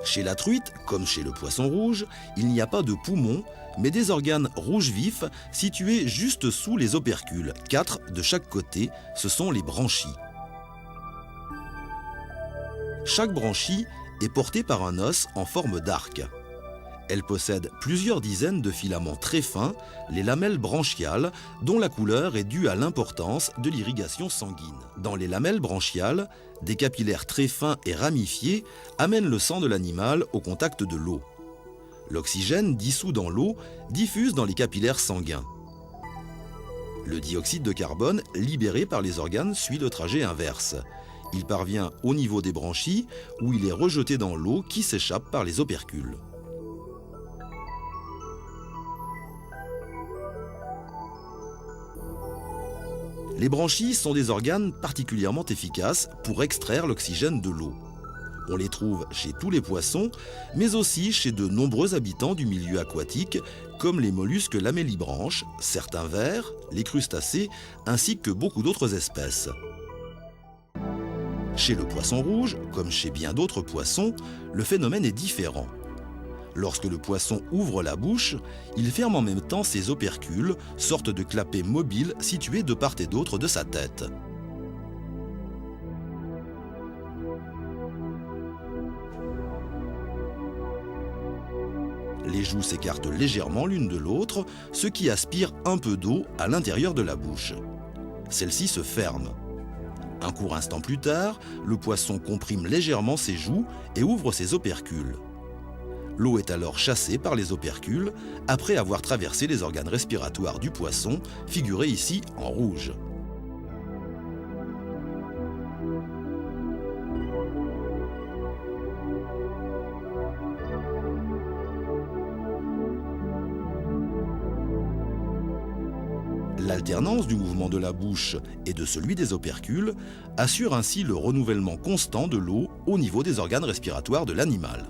Chez la truite, comme chez le poisson rouge, il n'y a pas de poumons, mais des organes rouges vifs situés juste sous les opercules, 4 de chaque côté, ce sont les branchies. Chaque branchie est portée par un os en forme d'arc. Elle possède plusieurs dizaines de filaments très fins, les lamelles branchiales, dont la couleur est due à l'importance de l'irrigation sanguine. Dans les lamelles branchiales, des capillaires très fins et ramifiés amènent le sang de l'animal au contact de l'eau. L'oxygène dissous dans l'eau diffuse dans les capillaires sanguins. Le dioxyde de carbone libéré par les organes suit le trajet inverse. Il parvient au niveau des branchies où il est rejeté dans l'eau qui s'échappe par les opercules. Les branchies sont des organes particulièrement efficaces pour extraire l'oxygène de l'eau. On les trouve chez tous les poissons, mais aussi chez de nombreux habitants du milieu aquatique, comme les mollusques lamellibranches, certains vers, les crustacés, ainsi que beaucoup d'autres espèces. Chez le poisson rouge, comme chez bien d'autres poissons, le phénomène est différent. Lorsque le poisson ouvre la bouche, il ferme en même temps ses opercules, sorte de clapets mobiles situés de part et d'autre de sa tête. Les joues s'écartent légèrement l'une de l'autre, ce qui aspire un peu d'eau à l'intérieur de la bouche. Celle-ci se ferme. Un court instant plus tard, le poisson comprime légèrement ses joues et ouvre ses opercules. L'eau est alors chassée par les opercules après avoir traversé les organes respiratoires du poisson, figurés ici en rouge. L'alternance du mouvement de la bouche et de celui des opercules assure ainsi le renouvellement constant de l'eau au niveau des organes respiratoires de l'animal.